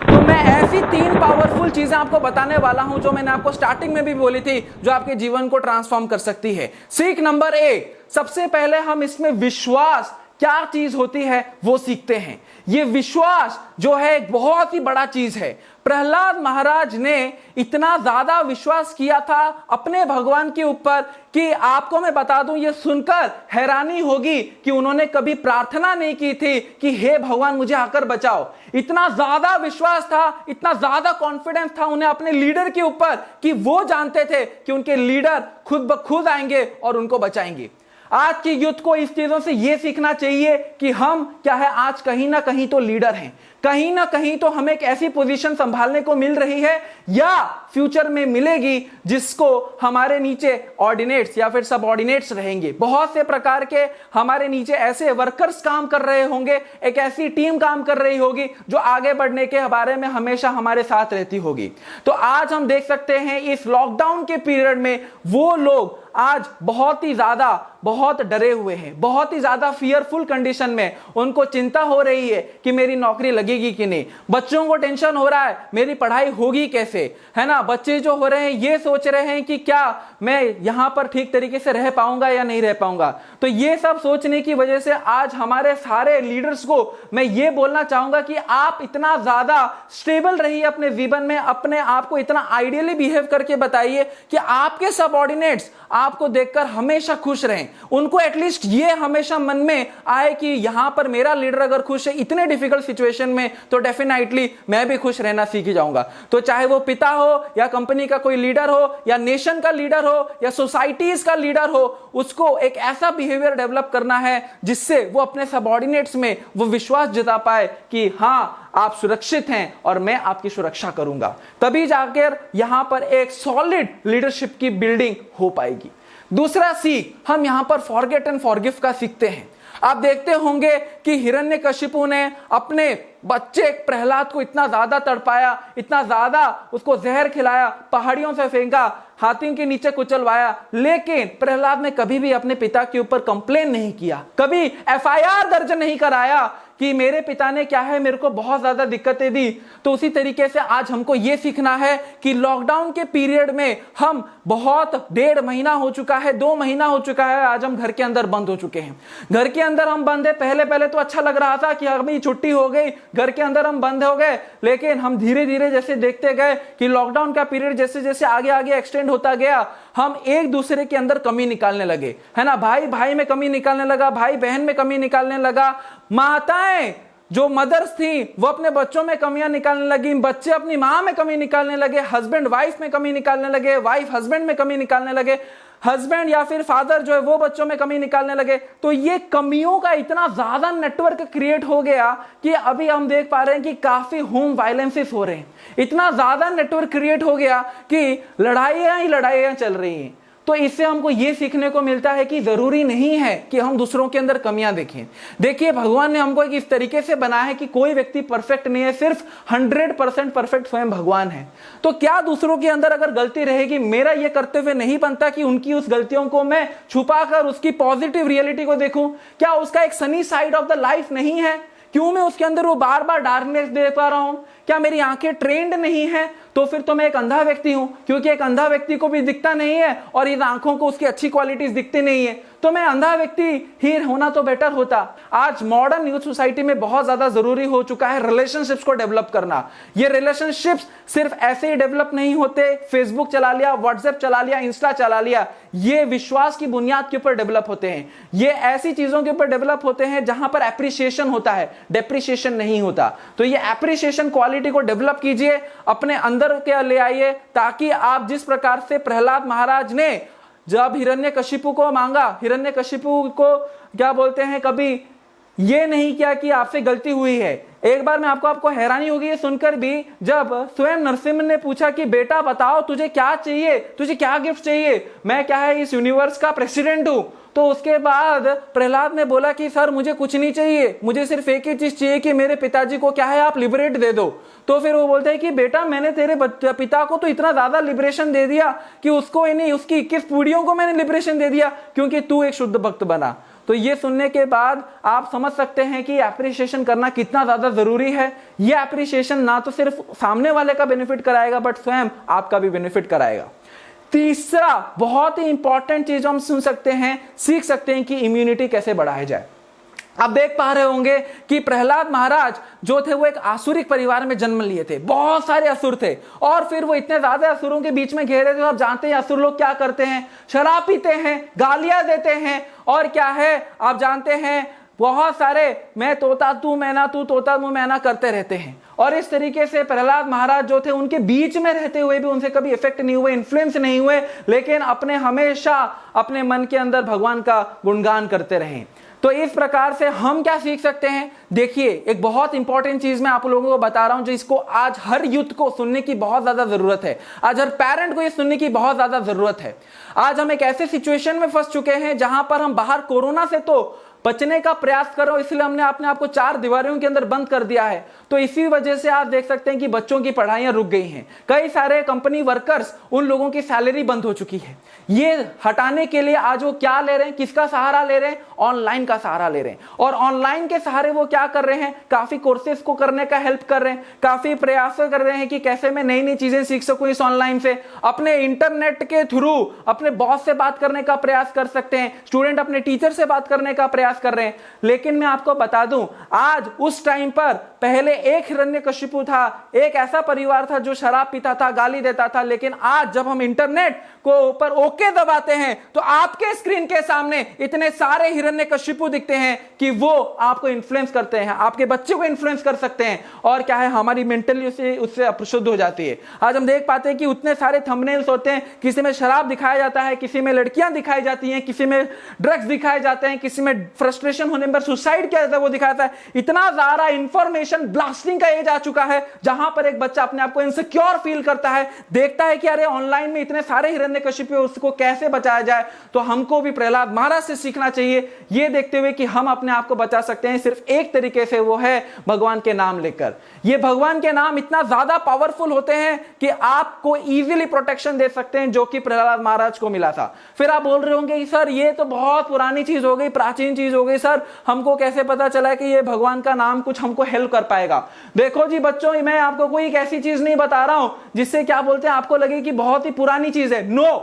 तो मैं ऐसी 3 पावरफुल चीजें आपको बताने वाला हूं जो मैंने आपको स्टार्टिंग में भी बोली थी, जो आपके जीवन को ट्रांसफॉर्म कर सकती है। सीख नंबर 1, सबसे पहले हम इसमें विश्वास क्या चीज होती है वो सीखते हैं। ये विश्वास जो है एक बहुत ही बड़ा चीज है। प्रहलाद महाराज ने इतना ज्यादा विश्वास किया था अपने भगवान के ऊपर कि आपको मैं बता दूं, ये सुनकर हैरानी होगी कि उन्होंने कभी प्रार्थना नहीं की थी कि हे भगवान मुझे आकर बचाओ। इतना ज्यादा विश्वास था, इतना ज्यादा कॉन्फिडेंस था उन्हें अपने लीडर के ऊपर कि वो जानते थे कि उनके लीडर खुद ब खुद आएंगे और उनको बचाएंगे। आज की यूथ को इस चीजों से यह सीखना चाहिए कि हम क्या है, आज कहीं ना कहीं तो लीडर हैं, कहीं ना कहीं तो हमें एक ऐसी पोजीशन संभालने को मिल रही है या फ्यूचर में मिलेगी जिसको हमारे नीचे ऑर्डिनेट्स या फिर सबऑर्डिनेट्स रहेंगे। बहुत से प्रकार के हमारे नीचे ऐसे वर्कर्स काम कर रहे होंगे, एक ऐसी टीम काम कर रही होगी जो आगे बढ़ने के बारे में हमेशा हमारे साथ रहती होगी। तो आज हम देख सकते हैं इस लॉकडाउन के पीरियड में वो लोग आज बहुत डरे हुए हैं, बहुत ही ज्यादा फियरफुल कंडीशन में। उनको चिंता हो रही है कि मेरी नौकरी लगेगी कि नहीं, बच्चों को टेंशन हो रहा है मेरी पढ़ाई होगी कैसे, है ना। बच्चे जो हो रहे हैं ये सोच रहे हैं कि क्या मैं यहां पर ठीक तरीके से रह पाऊंगा या नहीं रह पाऊंगा। तो ये सब सोचने की वजह से आज हमारे सारे लीडर्स को मैं ये बोलना चाहूंगा कि आप इतना ज्यादा स्टेबल रहिए अपने जीवन में, अपने आप को इतना आइडियली बिहेव करके बताइए कि आपके सबऑर्डिनेट्स आपको देखकर हमेशा खुश रहें। उनको एटलीस्ट ये हमेशा मन में आए कि यहां पर मेरा लीडर अगर खुश है इतने डिफिकल्ट सिचुएशन में, तो डेफिनेटली मैं भी खुश रहना सीख जाऊंगा। तो चाहे वो पिता हो या कंपनी का कोई लीडर हो या नेशन का लीडर हो या सोसाइटीज का लीडर हो, उसको एक ऐसा बिहेवियर डेवलप करना है जिससे वो अपने सबऑर्डिनेट्स में वो विश्वास जता पाए कि हां आप सुरक्षित हैं और मैं आपकी सुरक्षा करूंगा। तभी जाकर यहां पर एक सॉलिड लीडरशिप की बिल्डिंग हो पाएगी। दूसरा सीख हम यहां पर फॉरगेट एंड फॉरगिव का सीखते हैं। आप देखते होंगे कि हिरण्यकशिपु ने अपने बच्चे प्रहलाद को इतना ज्यादा तड़पाया, इतना ज्यादा उसको जहर खिलाया, पहाड़ियों से फेंका, हाथियों के नीचे कुचलवाया, लेकिन प्रहलाद ने कभी भी अपने पिता के ऊपर कंप्लेन नहीं किया, कभी एफआईआर दर्ज नहीं कराया कि मेरे पिता ने क्या है मेरे को बहुत ज्यादा दिक्कतें दी। तो उसी तरीके से आज हमको यह सीखना है कि लॉकडाउन के पीरियड में हम बहुत 1.5 महीना हो चुका है, 2 महीना हो चुका है, आज हम घर के अंदर बंद हो चुके हैं। घर के अंदर हम बंद है, पहले तो अच्छा लग रहा था कि अभी छुट्टी हो गई, घर के अंदर हम बंद हो गए, लेकिन हम धीरे धीरे जैसे देखते गए कि लॉकडाउन का पीरियड जैसे जैसे आगे आगे एक्सटेंड होता गया, हम एक दूसरे के अंदर कमी निकालने लगे, है ना। भाई भाई में कमी निकालने लगा, भाई बहन में कमी निकालने लगा, माताएं जो मदर्स थी वो अपने बच्चों में कमियां निकालने लगी, बच्चे अपनी मां में कमी निकालने लगे, हस्बैंड वाइफ में कमी निकालने लगे, वाइफ हस्बैंड में कमी निकालने लगे, हस्बैंड या फिर फादर जो है वो बच्चों में कमी निकालने लगे। तो ये कमियों का इतना ज्यादा नेटवर्क क्रिएट हो गया कि अभी हम देख पा रहे हैं कि काफी होम वायलेंसेस हो रहे हैं। इतना ज्यादा नेटवर्क क्रिएट हो गया कि लड़ाइयां ही लड़ाइयां चल रही हैं। तो इससे हमको यह सीखने को मिलता है कि जरूरी नहीं है कि हम दूसरों के अंदर कमियां देखें। देखिए भगवान ने हमको एक इस तरीके से बनाया है कि कोई व्यक्ति परफेक्ट नहीं है, सिर्फ 100% परफेक्ट स्वयं भगवान है। तो क्या दूसरों के अंदर अगर गलती रहेगी, मेरा यह कर्तव्य नहीं बनता कि उनकी उस गलतियों को मैं छुपाकर उसकी पॉजिटिव रियलिटी को देखूं? क्या उसका एक sunny side of the life नहीं है? क्यों मैं उसके अंदर वो बार बार डार्कनेस देख पा रहा हूं? क्या मेरी आंखें ट्रेंड नहीं है? तो फिर तो मैं एक अंधा व्यक्ति हूं, क्योंकि एक अंधा व्यक्ति को भी दिखता नहीं है और इन आंखों को उसकी अच्छी क्वालिटीज दिखती नहीं है, तो मैं अंधा व्यक्ति ही होना तो बेटर होता। आज मॉडर्न यूथ सोसाइटी में बहुत ज्यादा जरूरी हो चुका है रिलेशनशिप्स को डेवलप करना। ये रिलेशनशिप्स सिर्फ ऐसे ही डेवलप नहीं होते, फेसबुक चला लिया, व्हाट्सएप चला लिया, इंस्टा चला लिया, ये विश्वास की बुनियाद के ऊपर डेवलप होते हैं। ये ऐसी चीजों के ऊपर डेवलप होते हैं जहां पर एप्रिसिएशन होता है, डेप्रिसिएशन नहीं होता। तो ये एप्रिसिएशन क्वालिटी को डेवलप कीजिए, अपने अंदर के ले आइए, ताकि आप जिस प्रकार से प्रहलाद महाराज ने जब हिरण्यकशिपु को मांगा, हिरण्यकशिपु को क्या बोलते हैं, कभी ये नहीं किया कि आपसे गलती हुई है। एक बार मैं आपको हैरानी होगी ये सुनकर भी, जब स्वयं नरसिम्हा ने पूछा कि बेटा बताओ तुझे क्या चाहिए, तुझे क्या गिफ्ट चाहिए, मैं क्या है इस यूनिवर्स का प्रेसिडेंट हूं। तो उसके बाद प्रहलाद ने बोला कि सर मुझे कुछ नहीं चाहिए, मुझे सिर्फ एक ही चीज चाहिए कि मेरे पिताजी को क्या है आप लिबरेट दे दो। तो फिर वो बोलते हैं कि बेटा मैंने तेरे पिता को तो इतना ज्यादा लिबरेशन दे दिया कि उसको नहीं, उसकी 21 पीढ़ियों को मैंने लिबरेशन दे दिया, क्योंकि तू एक शुद्ध भक्त बना। तो ये सुनने के बाद आप समझ सकते हैं कि एप्रिसिएशन करना कितना ज्यादा जरूरी है। ये एप्रिसिएशन ना तो सिर्फ सामने वाले का बेनिफिट कराएगा बट स्वयं आपका भी बेनिफिट कराएगा। तीसरा बहुत ही इंपॉर्टेंट चीज हम सुन सकते हैं, सीख सकते हैं कि इम्यूनिटी कैसे बढ़ाया जाए। आप देख पा रहे होंगे कि प्रहलाद महाराज जो थे वो एक आसुरिक परिवार में जन्म लिए थे, बहुत सारे असुर थे और फिर वो इतने ज्यादा असुरों के बीच में घेरे थे। आप जानते हैं असुर लोग क्या करते हैं, शराब पीते हैं, गालियां देते हैं और क्या है आप जानते हैं बहुत सारे मैं तोता तू मैना तू तोता तू मैना करते रहते हैं। और इस तरीके से प्रहलाद महाराज जो थे उनके बीच में रहते हुए भी उनसे कभी इफेक्ट नहीं हुए, इन्फ्लुएंस नहीं हुए, लेकिन अपने हमेशा अपने मन के अंदर भगवान का गुणगान करते रहे। तो इस प्रकार से हम क्या सीख सकते हैं, देखिए एक बहुत इंपॉर्टेंट चीज मैं आप लोगों को बता रहा हूं जिसको आज हर यूथ को सुनने की बहुत ज्यादा जरूरत है, आज हर पेरेंट को ये सुनने की बहुत ज्यादा जरूरत है। आज हम एक ऐसे सिचुएशन में फंस चुके हैं जहां पर हम बाहर कोरोना से तो बचने का प्रयास करो, इसलिए हमने अपने आप को 4 दीवारों के अंदर बंद कर दिया है। तो इसी वजह से आप देख सकते हैं कि बच्चों की पढ़ाइयां रुक गई हैं, कई सारे कंपनी वर्कर्स उन लोगों की सैलरी बंद हो चुकी है। ये हटाने के लिए आज वो क्या ले रहे हैं, किसका सहारा ले रहे हैं, ऑनलाइन का सहारा ले रहे हैं। और ऑनलाइन के सहारे वो क्या कर रहे हैं, काफी कोर्सेज को करने का हेल्प कर रहे हैं, काफी प्रयास कर रहे हैं कि कैसे मैं नई नई चीजें सीख सकूं इस ऑनलाइन से। अपने इंटरनेट के थ्रू अपने बॉस से बात करने का प्रयास कर सकते हैं, स्टूडेंट अपने टीचर से बात करने का प्रयास कर रहे हैं। लेकिन मैं आपको बता दूं आज उस टाइम पर पहले एक हिरण्यकशिपु था, एक ऐसा परिवार था जो शराब पीता था, गाली देता था, लेकिन आज जब हम इंटरनेट को ऊपर ओके दबाते हैं तो आपके स्क्रीन के सामने इतने सारे हिरण्यकशिपु दिखते हैं कि वो आपको इन्फ्लुएंस करते हैं, आपके बच्चे को इन्फ्लुएंस कर सकते हैं और क्या है हमारी मेंटली उससे अप्रशुद्ध हो जाती है। आज हम देख पाते हैं कि उतने सारे थंबनेल्स होते हैं, किसी में शराब दिखाया जाता है, किसी में लड़कियां दिखाई जाती हैं, किसी में ड्रग्स दिखाए जाते हैं, किसी में फ्रस्ट्रेशन होने पर सुसाइड किया जाता है वो दिखाता है। इतना ज्यादा इंफॉर्मेशन ब्लास्टिंग का एज आ चुका है जहां पर एक बच्चा अपने आप को इनसिक्योर फील करता है, देखता है कि अरे ऑनलाइन में इतने सारे हिरण्यकशिपु, उसको कैसे बचाया जाए। तो हमको भी प्रहलाद महाराज से सीखना चाहिए, ये देखते हुए कि हम अपने आप को बचा सकते हैं सिर्फ एक तरीके से, वो है भगवान के नाम लेकर। ये भगवान के नाम इतना ज्यादा पावरफुल होते हैं कि आपको इजीली प्रोटेक्शन दे सकते हैं, जो कि प्रहलाद महाराज को मिला था। फिर आप बोल रहे होंगे कि सर ये तो बहुत पुरानी चीज हो गई, प्राचीन चीज हो गई, सर हमको कैसे पता चला कि ये भगवान का नाम कुछ हमको हेल्प कर पाएगा। देखो जी बच्चों, मैं आपको कोई एक ऐसी चीज नहीं बता रहा हूं जिससे क्या बोलते हैं आपको लगे कि बहुत ही पुरानी चीज है। नो,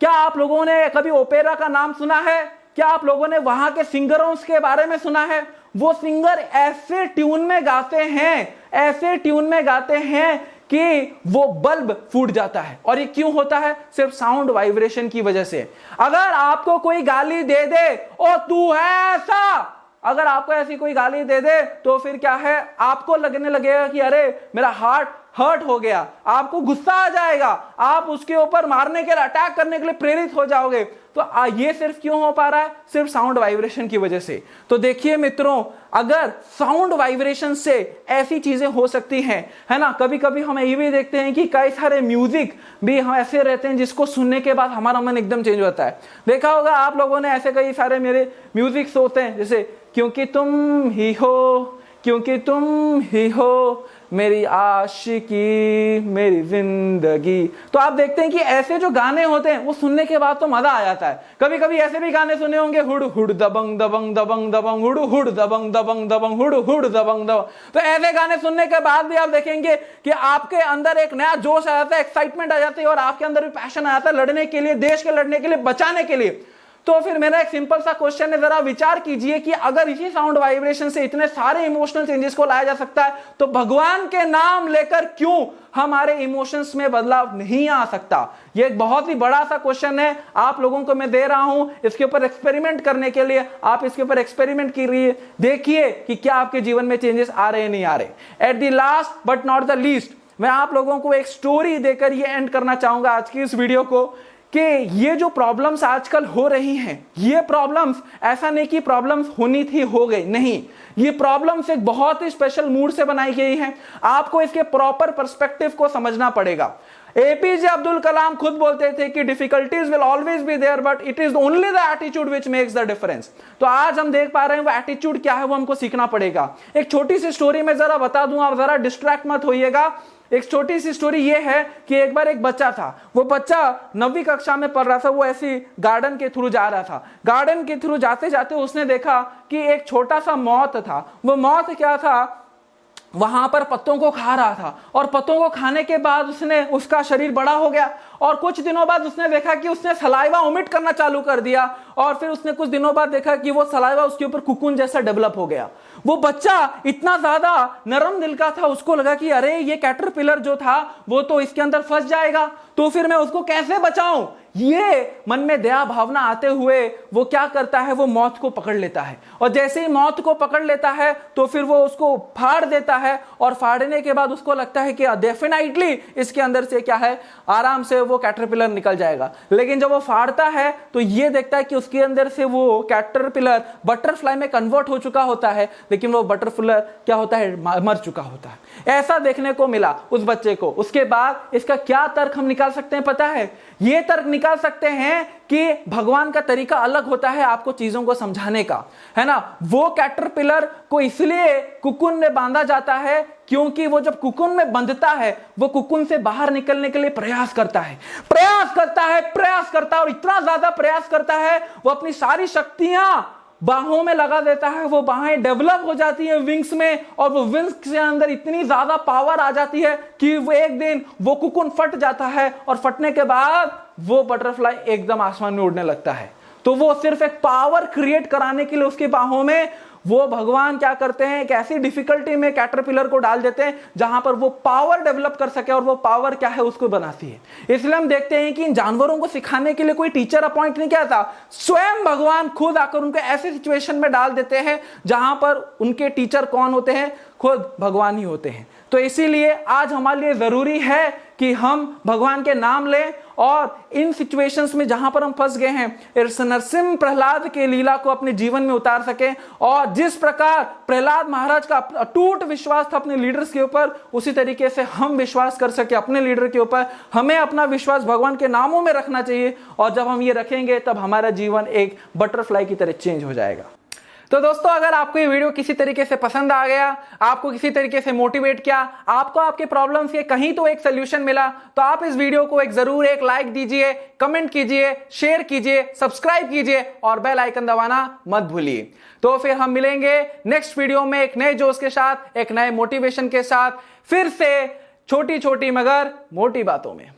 क्या आप लोगों ने कभी ओपेरा का नाम सुना है? क्या आप लोगों ने वहां के सिंगरों के बारे में सुना है? वो सिंगर ऐसे ट्यून में गाते हैं, ऐसे ट्यून में गाते हैं कि वो बल्ब फूट जाता है। और ये क्यों होता है? सिर्फ साउंड वाइब्रेशन की वजह से। अगर आपको कोई गाली दे दे, ओ तू है ऐसा, अगर आपको ऐसी कोई गाली दे दे तो फिर क्या है, आपको लगने लगेगा कि अरे मेरा हार्ट हर्ट हो गया, आपको गुस्सा आ जाएगा, आप उसके ऊपर मारने के लिए, अटैक करने के लिए प्रेरित हो जाओगे। तो ये सिर्फ क्यों हो पा रहा है? सिर्फ साउंड वाइब्रेशन की वजह से। तो देखिए मित्रों, अगर साउंड वाइब्रेशन से ऐसी चीजें हो सकती हैं, है ना। कभी कभी हम ये भी देखते हैं कि कई सारे म्यूजिक भी हम ऐसे रहते हैं जिसको सुनने के बाद हमारा मन एकदम चेंज होता है। देखा होगा आप लोगों ने, ऐसे कई सारे मेरे म्यूजिक्स होते हैं, जैसे क्योंकि तुम ही हो, क्योंकि तुम ही हो मेरी आशिकी, मेरी जिंदगी। तो आप देखते हैं कि ऐसे जो गाने होते हैं वो सुनने के बाद तो मजा आ जाता है। कभी कभी ऐसे भी गाने सुने होंगे, हुड हुड दबंग दबंग दबंग दबंग, हुड हुड दबंग दबंग दबंग, हुड हुड दबंग दबंग। तो ऐसे गाने सुनने के बाद भी आप देखेंगे कि आपके अंदर एक नया जोश आ जाता है, एक्साइटमेंट आ जाती है और आपके अंदर भी पैशन आ जाता है लड़ने के लिए, देश के लड़ने के लिए, बचाने के लिए। तो फिर मेरा एक सिंपल सा क्वेश्चन है, जरा विचार कीजिए कि अगर इसी साउंड वाइब्रेशन से इतने सारे इमोशनल चेंजेस को लाया जा सकता है, तो भगवान के नाम लेकर क्यों हमारे इमोशंस में बदलाव नहीं आ सकता? ये एक बहुत ही बड़ा सा क्वेश्चन है, आप लोगों को मैं दे रहा हूं इसके ऊपर एक्सपेरिमेंट करने के लिए। आप इसके ऊपर एक्सपेरिमेंट कीजिए, देखिए कि क्या आपके जीवन में चेंजेस आ रहे हैं नहीं आ रहे। At the last but not the least, मैं आप लोगों को एक स्टोरी देकर ये एंड करना चाहूंगा आज की इस वीडियो को, कि ये जो प्रॉब्लम्स आजकल हो रही हैं, ये प्रॉब्लम्स ऐसा नहीं कि प्रॉब्लम्स होनी थी हो गई, नहीं, ये प्रॉब्लम्स एक बहुत ही स्पेशल मूड से बनाई गई हैं। आपको इसके प्रॉपर पर्सपेक्टिव को समझना पड़ेगा। एपीजे अब्दुल कलाम खुद बोलते थे कि difficulties will always be there but it is only the attitude which makes the difference. तो आज हम देख पा रहे हैं वो एटीट्यूड क्या है, वो हमको सीखना पड़ेगा। एक छोटी सी स्टोरी में जरा बता दूं, आप जरा डिस्ट्रैक्ट मत होइएगा। एक छोटी सी स्टोरी ये है कि एक बार एक बच्चा था, वो बच्चा 9वीं कक्षा में पढ़ रहा था, वो ऐसी गार्डन के थ्रू जा रहा था। गार्डन के थ्रू जाते जाते उसने देखा कि एक छोटा सा मौत था। वो मौत क्या था, वहां पर पत्तों को खा रहा था, और पत्तों को खाने के बाद उसका शरीर बड़ा हो गया, और कुछ दिनों बाद उसने देखा कि उसने सलाइवा वोमिट करना चालू कर दिया, और फिर उसने कुछ दिनों बाद देखा कि वो सलाइवा उसके ऊपर कुकुन जैसा डेवलप हो गया। वो बच्चा इतना ज्यादा नरम दिल का था, उसको लगा कि अरे ये कैटरपिलर जो था वो तो इसके अंदर फंस जाएगा, तो फिर मैं उसको कैसे बचाऊं। ये मन में दया भावना आते हुए वो क्या करता है, वो मौत को पकड़ लेता है, और जैसे ही मौत को पकड़ लेता है तो फिर वो उसको फाड़ देता है, और फाड़ने के बाद उसको लगता है कि डेफिनेटली इसके अंदर से क्या है, आराम से वो कैटरपिलर निकल जाएगा। लेकिन जब वो फाड़ता है तो ये देखता है कि उसके अंदर से वो कैटरपिलर बटरफ्लाई में कन्वर्ट हो चुका होता है, लेकिन वो बटरफ्लाई क्या होता है, मर चुका होता है। ऐसा देखने को मिला उस बच्चे को। उसके बाद इसका क्या तर्क हम निकाल सकते हैं पता है? ये तर्क निकाल सकते हैं कि भगवान का तरीका अलग होता है आपको चीजों को समझाने का, है ना। वो कैटरपिलर को इसलिए कुकुन में बांधा जाता है क्योंकि वो जब कुकुन में बंधता है, वो कुकुन से बाहर निकलने के लिए प्रयास करता है, और इतना ज्यादा प्रयास करता है, वो अपनी सारी शक्तियां बाहों में लगा देता है। वो बाहें डेवलप हो जाती है विंग्स में, और वो विंग्स के अंदर इतनी ज्यादा पावर आ जाती है कि वो एक दिन वो कुकुन फट जाता है, और फटने के बाद वो बटरफ्लाई एकदम आसमान में उड़ने लगता है। तो वो सिर्फ एक पावर क्रिएट कराने के लिए उसके बाहों में वो भगवान क्या करते हैं, एक ऐसी डिफिकल्टी में कैटरपिलर को डाल देते हैं जहां पर वो पावर डेवलप कर सके, और वो पावर क्या है उसको बनाती है। इसलिए हम देखते हैं कि इन जानवरों को सिखाने के लिए कोई टीचर अपॉइंट नहीं किया था, स्वयं भगवान खुद आकर उनको ऐसे सिचुएशन में डाल देते हैं जहां पर उनके टीचर कौन होते हैं, खुद भगवान ही होते हैं। तो इसीलिए आज हमारे लिए जरूरी है कि हम भगवान के नाम लें, और इन सिचुएशंस में जहां पर हम फंस गए हैं, इस नरसिंह प्रहलाद के लीला को अपने जीवन में उतार सकें। और जिस प्रकार प्रहलाद महाराज का अटूट विश्वास था अपने लीडर्स के ऊपर, उसी तरीके से हम विश्वास कर सके अपने लीडर के ऊपर। हमें अपना विश्वास भगवान के नामों में रखना चाहिए, और जब हम ये रखेंगे तब हमारा जीवन एक बटरफ्लाई की तरह चेंज हो जाएगा। तो दोस्तों, अगर आपको ये वीडियो किसी तरीके से पसंद आ गया, आपको किसी तरीके से मोटिवेट किया, आपको आपके प्रॉब्लम्स के कहीं तो एक सोल्यूशन मिला, तो आप इस वीडियो को जरूर एक लाइक दीजिए, कमेंट कीजिए, शेयर कीजिए, सब्सक्राइब कीजिए, और बेल आइकन दबाना मत भूलिए। तो फिर हम मिलेंगे नेक्स्ट वीडियो में एक नए जोश के साथ, एक नए मोटिवेशन के साथ, फिर से छोटी छोटी मगर मोटी बातों में।